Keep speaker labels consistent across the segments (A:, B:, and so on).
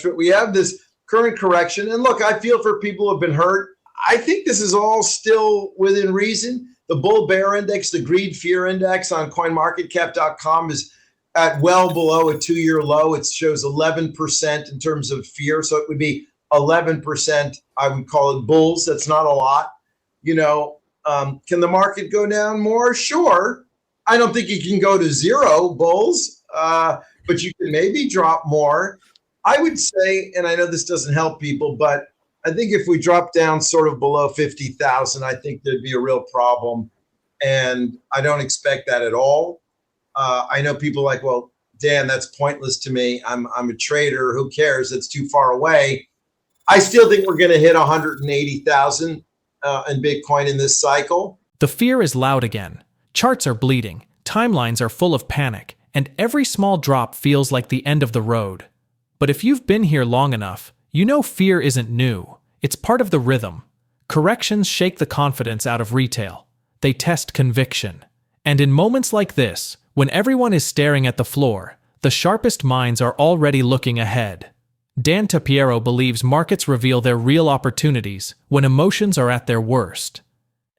A: But we have this current correction. And look, I feel for people who have been hurt. I think this is all still within reason. The bull bear index, the greed fear index on coinmarketcap.com is at well below a 2-year low. It shows 11% in terms of fear. So it would be 11%. I would call it bulls. That's not a lot. Can the market go down more? Sure. I don't think you can go to zero bulls, but you can maybe drop more. I would say, and I know this doesn't help people, but I think if we drop down sort of below 50,000, I think there'd be a real problem. And I don't expect that at all. I know people like, well, Dan, that's pointless to me. I'm a trader. Who cares? It's too far away. I still think we're going to hit 180,000 in Bitcoin in this cycle.
B: The fear is loud again. Charts are bleeding. Timelines are full of panic. And every small drop feels like the end of the road. But if you've been here long enough, you know fear isn't new. It's part of the rhythm. Corrections shake the confidence out of retail. They test conviction. And in moments like this, when everyone is staring at the floor, the sharpest minds are already looking ahead. Dan Tapiero believes markets reveal their real opportunities when emotions are at their worst.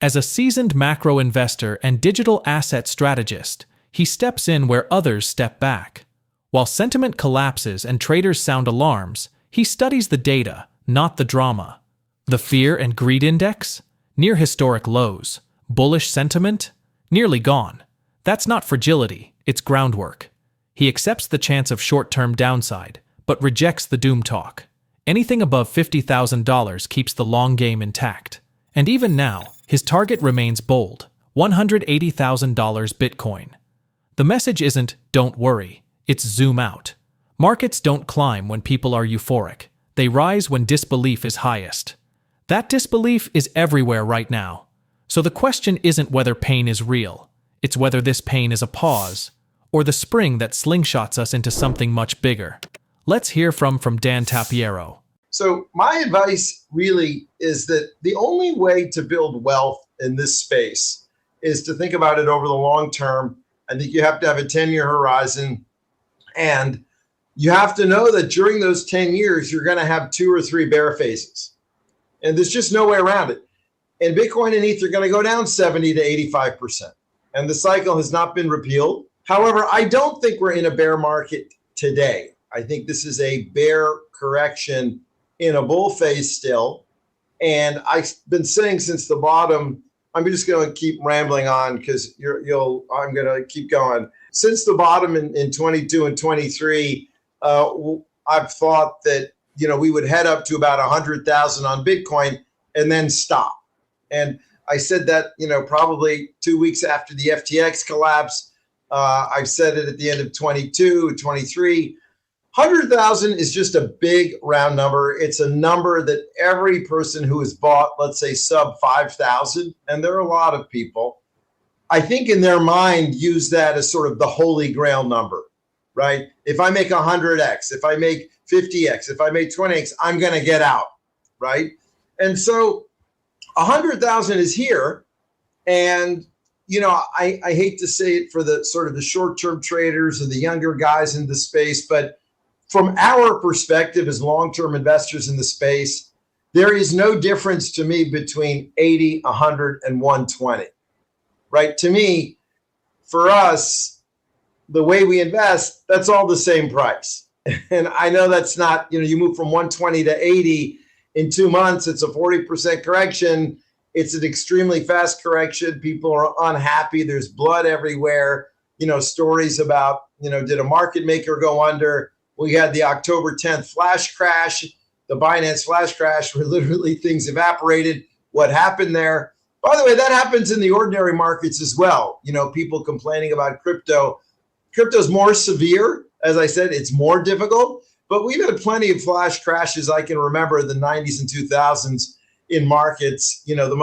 B: As a seasoned macro investor and digital asset strategist, he steps in where others step back. While sentiment collapses and traders sound alarms, he studies the data, not the drama. The fear and greed index? Near historic lows. Bullish sentiment? Nearly gone. That's not fragility, it's groundwork. He accepts the chance of short-term downside, but rejects the doom talk. Anything above $50,000 keeps the long game intact. And even now, his target remains bold, $180,000 Bitcoin. The message isn't, don't worry, it's zoom out. Markets don't climb when people are euphoric. They rise when disbelief is highest. That disbelief is everywhere right now. So the question isn't whether pain is real. It's whether this pain is a pause, or the spring that slingshots us into something much bigger. Let's hear from Dan Tapiero.
A: So my advice really is that the only way to build wealth in this space is to think about it over the long term. I think you have to have a 10-year horizon, and you have to know that during those 10 years, you're going to have 2 or 3 bear phases. And there's just no way around it. And Bitcoin and ETH are going to go down 70 to 85%. And the cycle has not been repealed. However, I don't think we're in a bear market today. I think this is a bear correction in a bull phase still. And I've been saying since the bottom, I'm just going to keep rambling on because I'm going to keep going. Since the bottom in 22 and 23, I've thought that, we would head up to about 100,000 on Bitcoin and then stop. And I said that, probably 2 weeks after the FTX collapse. I've said it at the end of 22, 23. 100,000 is just a big round number. It's a number that every person who has bought, let's say, sub 5,000, and there are a lot of people, I think in their mind use that as sort of the holy grail number, right? If I make 100x, if I make 50x, if I make 20x, I'm going to get out, right? And so 100,000 is here. And, I hate to say it for the sort of the short-term traders or the younger guys in the space, but from our perspective as long-term investors in the space, there is no difference to me between 80, 100, and 120, right? To me, for us, the way we invest, that's all the same price. And I know that's not, you move from 120 to 80 in 2 months, it's a 40% correction. It's an extremely fast correction. People are unhappy. There's blood everywhere. Stories about, did a market maker go under? We had the October 10th flash crash, the Binance flash crash, where literally things evaporated. What happened there? By the way, that happens in the ordinary markets as well. People complaining about crypto. Crypto's more severe. As I said, it's more difficult. But we've had plenty of flash crashes. I can remember the 90s and 2000s in markets. One of the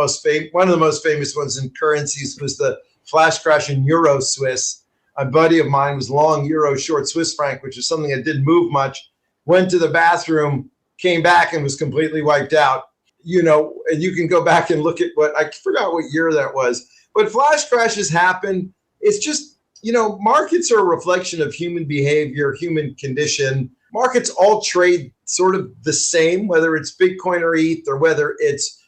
A: most famous ones in currencies was the flash crash in Euro Swiss. A buddy of mine was long Euro, short Swiss franc, which is something that didn't move much, went to the bathroom, came back and was completely wiped out. And you can go back and look at I forgot what year that was. But flash crashes happen. It's just, markets are a reflection of human behavior, human condition. markets all trade sort of the same, whether it's Bitcoin or ETH, or whether it's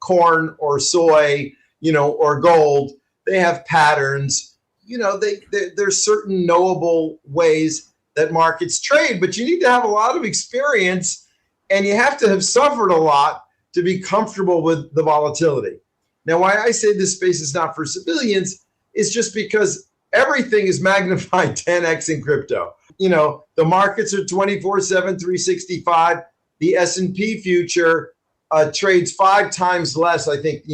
A: corn or soy, or gold. They have patterns. There's certain knowable ways that markets trade, but you need to have a lot of experience, and you have to have suffered a lot to be comfortable with the volatility. Now, why I say this space is not for civilians is just because everything is magnified 10x in crypto. The markets are 24/7, 365. The S&P future trades 5 times less, I think,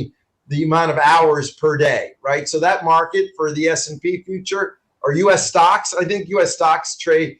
A: the amount of hours per day, right? So that market for the S&P future, or U.S. stocks, I think U.S. stocks trade,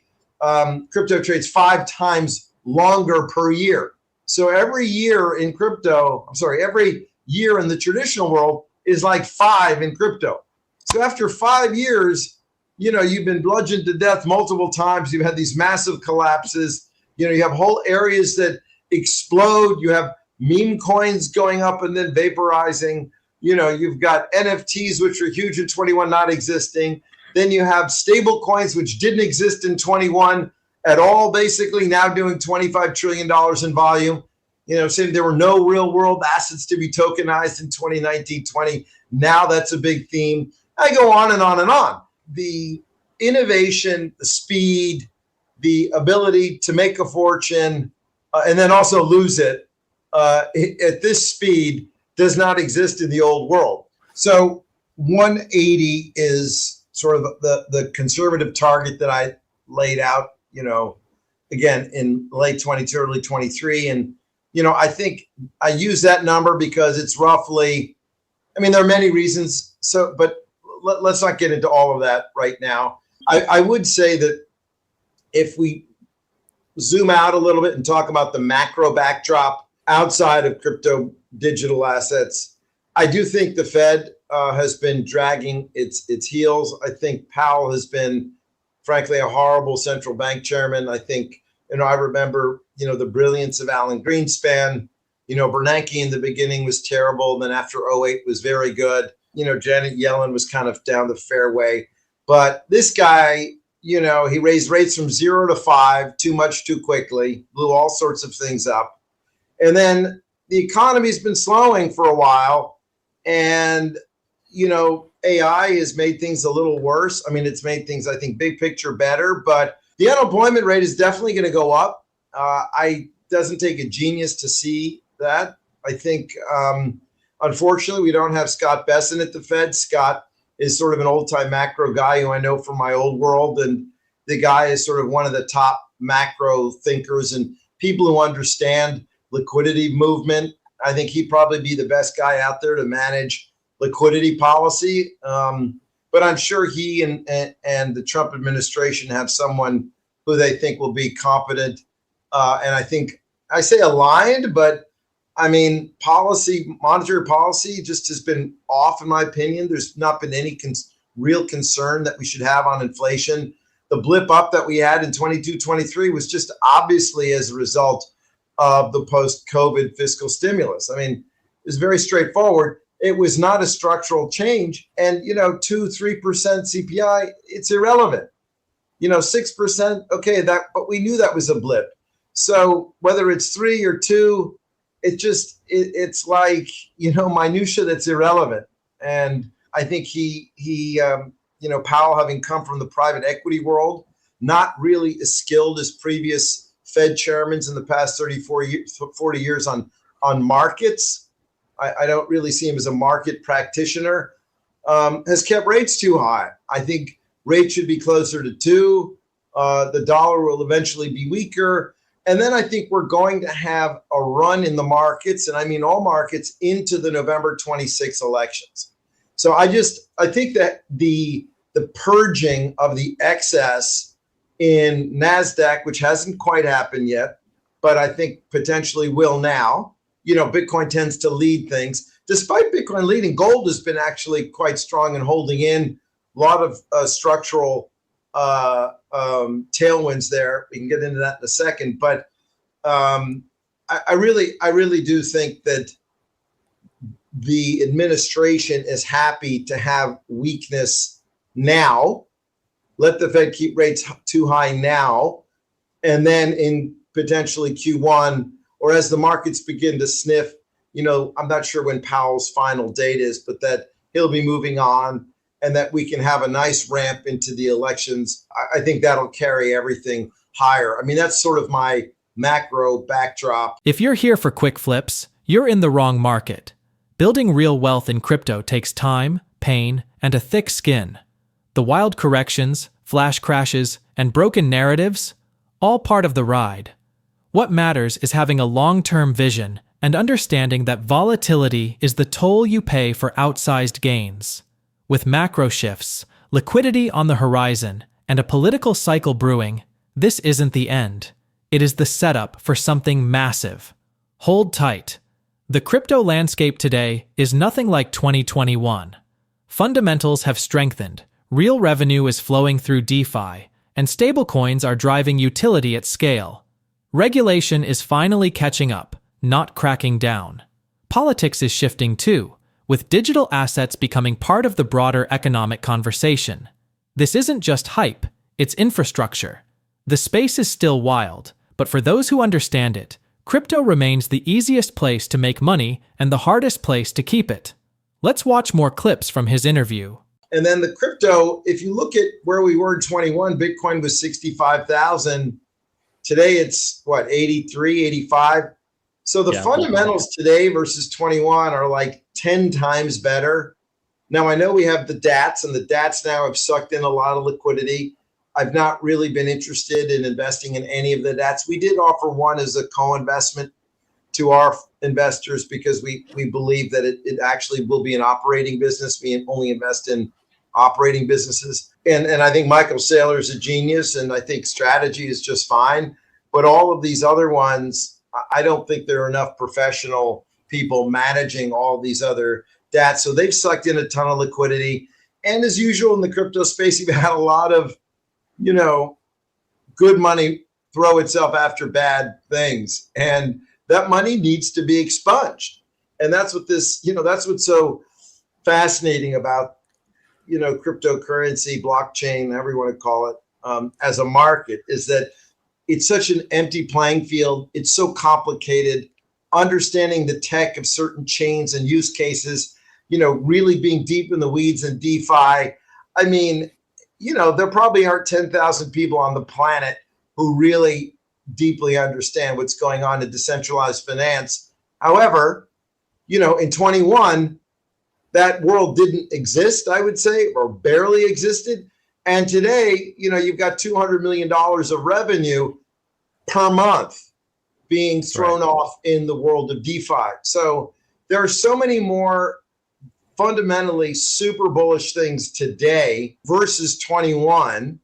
A: crypto trades 5 times longer per year. So every year in every year in the traditional world is like 5 in crypto. So after 5 years, you've been bludgeoned to death multiple times. You've had these massive collapses. You have whole areas that explode. You have meme coins going up and then vaporizing. You've got NFTs, which were huge in 21, not existing. Then you have stable coins, which didn't exist in 21 at all, basically now doing $25 trillion in volume. Saying there were no real world assets to be tokenized in 2019, 20. Now that's a big theme. I go on and on and on. The innovation, the speed, the ability to make a fortune, and then also lose it at this speed does not exist in the old world. So 180 is sort of the conservative target that I laid out, again, in late 22, early 23. And, I think I use that number because it's roughly, there are many reasons. But let's not get into all of that right now. I would say that if we zoom out a little bit and talk about the macro backdrop outside of crypto digital assets, I do think the Fed has been dragging its heels. I think Powell has been, frankly, a horrible central bank chairman. I think, I remember, the brilliance of Alan Greenspan. Bernanke in the beginning was terrible. And then after 08 was very good. Janet Yellen was kind of down the fairway. But this guy, he raised rates from 0 to 5 too much too quickly, blew all sorts of things up. And then the economy's been slowing for a while. And, AI has made things a little worse. It's made things, I think, big picture better. But the unemployment rate is definitely going to go up. Doesn't take a genius to see that. I think, unfortunately, we don't have Scott Besson at the Fed. Scott is sort of an old-time macro guy who I know from my old world. And the guy is sort of one of the top macro thinkers and people who understand liquidity movement. I think he'd probably be the best guy out there to manage liquidity policy. But I'm sure he and the Trump administration have someone who they think will be competent. And I think I say aligned, but monetary policy just has been off, in my opinion. There's not been any real concern that we should have on inflation. The blip up that we had in 22, 23 was just obviously as a result of the post-COVID fiscal stimulus. It was very straightforward. It was not a structural change. And, 2-3% CPI, it's irrelevant. 6%, okay, but we knew that was a blip. So whether it's 3 or 2, it's like, minutia that's irrelevant. And I think Powell, having come from the private equity world, not really as skilled as previous Fed chairmen in the past 40 years on markets. I don't really see him as a market practitioner, has kept rates too high. I think rates should be closer to 2. The dollar will eventually be weaker. And then I think we're going to have a run in the markets, and I mean all markets, into the November 26 elections. So I think that the purging of the excess in NASDAQ, which hasn't quite happened yet, but I think potentially will now. Bitcoin tends to lead things. Despite Bitcoin leading, gold has been actually quite strong and holding in a lot of structural tailwinds there. We can get into that in a second, but I really do think that the administration is happy to have weakness now. Let the Fed keep rates too high now, And then in potentially Q1, or as the markets begin to sniff, I'm not sure when Powell's final date is, but that he'll be moving on and that we can have a nice ramp into the elections. I think that'll carry everything higher. I mean, that's sort of my macro backdrop.
B: If you're here for quick flips, you're in the wrong market. Building real wealth in crypto takes time, pain, and a thick skin. The wild corrections, flash crashes, and broken narratives, all part of the ride. What matters is having a long-term vision and understanding that volatility is the toll you pay for outsized gains. With macro shifts, liquidity on the horizon, and a political cycle brewing, this isn't the end. It is the setup for something massive. Hold tight. The crypto landscape today is nothing like 2021. Fundamentals have strengthened, real revenue is flowing through DeFi, and stablecoins are driving utility at scale. Regulation is finally catching up, not cracking down. Politics is shifting too, with digital assets becoming part of the broader economic conversation. This isn't just hype, it's infrastructure. The space is still wild, but for those who understand it, crypto remains the easiest place to make money and the hardest place to keep it. Let's watch more clips from his interview.
A: And then the crypto, if you look at where we were in 21, Bitcoin was 65,000. Today it's 83, 85. So the fundamentals today versus 21 are like 10 times better. Now I know we have the DATs, and the DATs now have sucked in a lot of liquidity. I've not really been interested in investing in any of the DATs. We did offer one as a co-investment to our investors because we believe that it actually will be an operating business. We only invest in operating businesses. And I think Michael Saylor is a genius, and I think strategy is just fine. But all of these other ones, I don't think there are enough professional people managing all these other DATs. So they've sucked in a ton of liquidity. And as usual in the crypto space, you've had a lot of, good money throw itself after bad things. And that money needs to be expunged. And that's what that's what's so fascinating about, cryptocurrency, blockchain, however you want to call it, as a market, is that it's such an empty playing field. It's so complicated. Understanding the tech of certain chains and use cases, really being deep in the weeds in DeFi. I mean, there probably aren't 10,000 people on the planet who really deeply understand what's going on in decentralized finance. However, in 21, that world didn't exist, I would say, or barely existed. And today, you've got $200 million of revenue per month being thrown off in the world of DeFi. So there are so many more fundamentally super bullish things today versus 21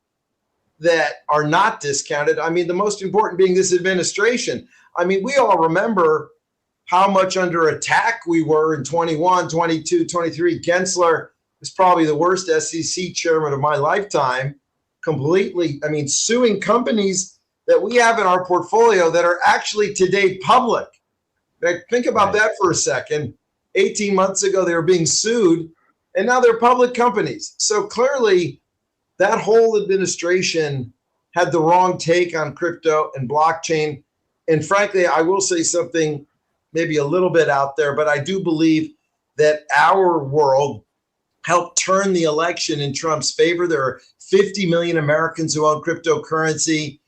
A: that are not discounted. I mean, the most important being this administration. I mean, we all remember how much under attack we were in 21, 22, 23. Gensler was probably the worst SEC chairman of my lifetime, completely, suing companies that we have in our portfolio that are actually today public. Think about that for a second. 18 months ago, they were being sued, and now they're public companies. So clearly, that whole administration had the wrong take on crypto and blockchain. And frankly, I will say something maybe a little bit out there, but I do believe that our world helped turn the election in Trump's favor. There are 50 million Americans who own cryptocurrency,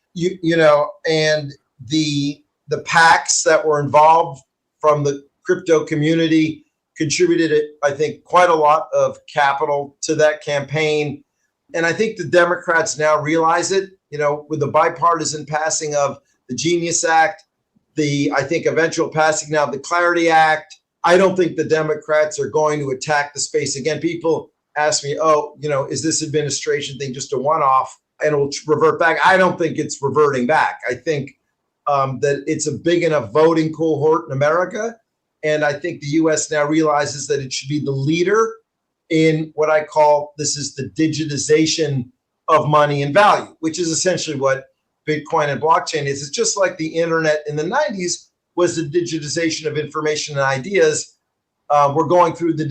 A: and the PACs that were involved from the crypto community contributed, I think, quite a lot of capital to that campaign. And I think the Democrats now realize it, with the bipartisan passing of the Genius Act, I think eventual passing now of the Clarity Act. I don't think the Democrats are going to attack the space again. People ask me, is this administration thing just a one-off and it will revert back? I don't think it's reverting back. I think that it's a big enough voting cohort in America. And I think the U.S. now realizes that it should be the leader in what I call, this is the digitization of money and value, which is essentially what Bitcoin and blockchain is. It's just like the internet in the 90s was the digitization of information and ideas. We're going through the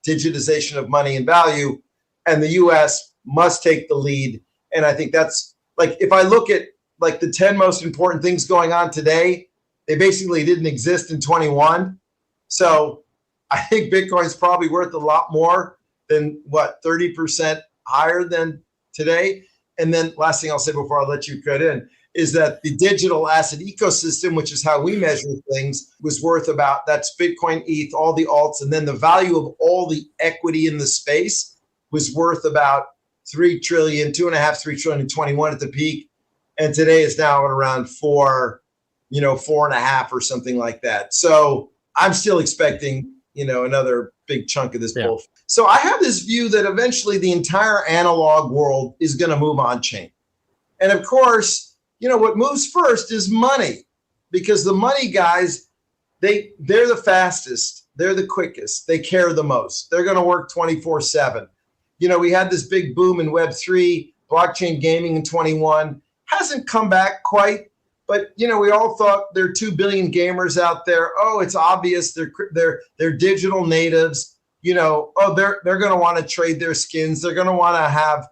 A: digitization of money and value, and the U.S. must take the lead. And I think that's like, if I look at like the 10 most important things going on today, they basically didn't exist in 21. So I think Bitcoin's probably worth a lot more than 30% higher than today. And then last thing I'll say before I let you cut in is that the digital asset ecosystem, which is how we measure things, was worth about, that's Bitcoin, ETH, all the alts, and then the value of all the equity in the space was worth about 3 trillion, 3 trillion in 21 at the peak. And today is now at around 4.5 or something like that. So I'm still expecting, another big chunk of this bull. So I have this view that eventually the entire analog world is going to move on chain. And of course, what moves first is money, because the money guys, they're the fastest, they're the quickest, they care the most. They're going to work 24/7. We had this big boom in Web3, blockchain gaming in 21, hasn't come back quite, but we all thought there are 2 billion gamers out there. Oh, it's obvious they're digital natives. They're going to want to trade their skins. They're going to want to have,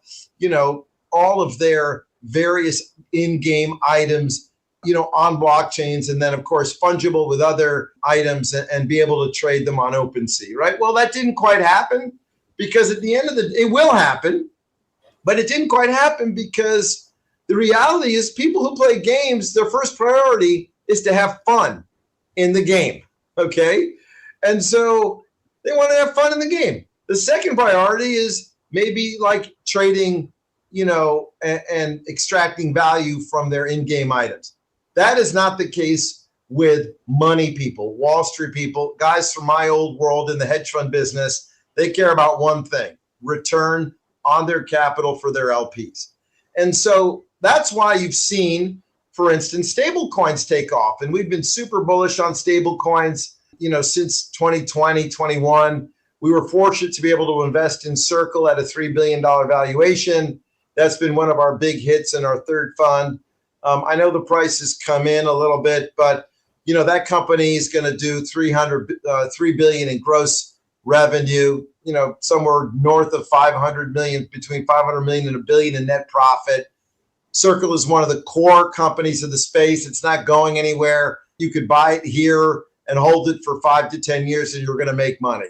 A: all of their various in-game items, on blockchains, and then of course fungible with other items and be able to trade them on OpenSea, right? Well, that didn't quite happen, because at the end of it will happen, but it didn't quite happen because the reality is people who play games, their first priority is to have fun in the game, okay? And so they want to have fun in the game. The second priority is maybe like trading, and extracting value from their in-game items. That is not the case with money people, Wall Street people, guys from my old world in the hedge fund business. They care about one thing: return on their capital for their LPs. And so that's why you've seen, for instance, stable coins take off. And we've been super bullish on stable coins, since 2020, 21. We were fortunate to be able to invest in Circle at a $3 billion valuation. That's been one of our big hits in our third fund. I know the price has come in a little bit, but that company is going to do $3 billion in gross revenue, somewhere north of 500 million, between 500 million and $1 billion in net profit. Circle is one of the core companies of the space. It's not going anywhere. You could buy it here and hold it for 5 to 10 years and you're going to make money.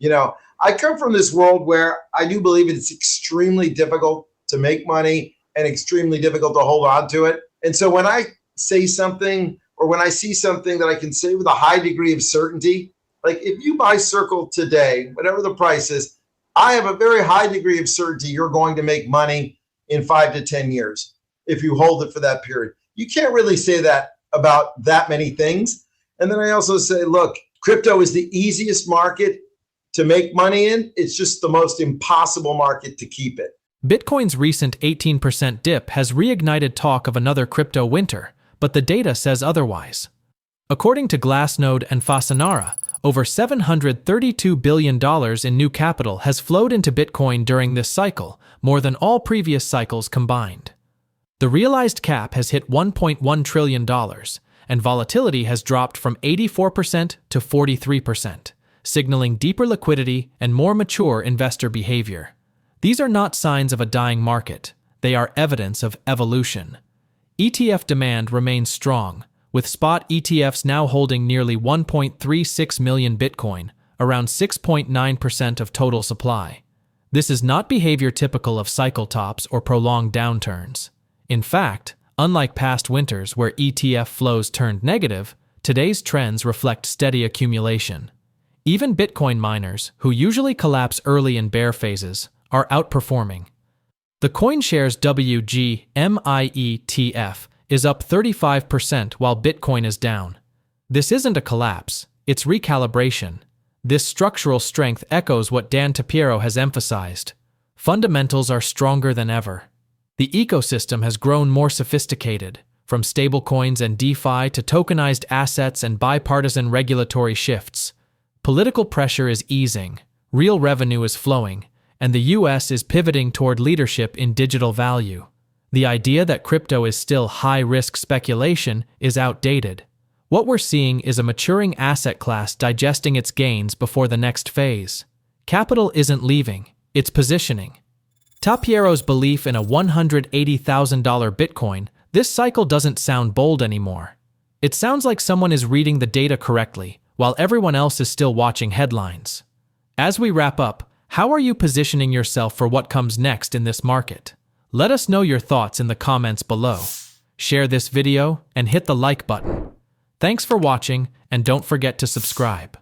A: I come from this world where I do believe it's extremely difficult to make money and extremely difficult to hold on to it. And so when I say something, or when I see something that I can say with a high degree of certainty, like if you buy Circle today, whatever the price is, I have a very high degree of certainty you're going to make money in 5 to 10 years if you hold it for that period. You can't really say that about that many things. And then I also say, look, crypto is the easiest market to make money in. It's just the most impossible market to keep it.
B: Bitcoin's recent 18% dip has reignited talk of another crypto winter, but the data says otherwise. According to Glassnode and Fasanara, over $732 billion in new capital has flowed into Bitcoin during this cycle, more than all previous cycles combined. The realized cap has hit $1.1 trillion, and volatility has dropped from 84% to 43%, signaling deeper liquidity and more mature investor behavior. These are not signs of a dying market. They are evidence of evolution. ETF demand remains strong, with spot ETFs now holding nearly 1.36 million Bitcoin, around 6.9% of total supply. This is not behavior typical of cycle tops or prolonged downturns. In fact, unlike past winters where ETF flows turned negative, today's trends reflect steady accumulation. Even Bitcoin miners, who usually collapse early in bear phases, are outperforming. The CoinShares WGMI is up 35% while Bitcoin is down. This isn't a collapse, it's recalibration. This structural strength echoes what Dan Tapiero has emphasized. Fundamentals are stronger than ever. The ecosystem has grown more sophisticated, from stablecoins and DeFi to tokenized assets and bipartisan regulatory shifts. Political pressure is easing, real revenue is flowing, and the US is pivoting toward leadership in digital value. The idea that crypto is still high-risk speculation is outdated. What we're seeing is a maturing asset class digesting its gains before the next phase. Capital isn't leaving, it's positioning. Tapiero's belief in a $180,000 Bitcoin, This cycle doesn't sound bold anymore. It sounds like someone is reading the data correctly, while everyone else is still watching headlines. As we wrap up, how are you positioning yourself for what comes next in this market? Let us know your thoughts in the comments below. Share this video and hit the like button. Thanks for watching, and don't forget to subscribe.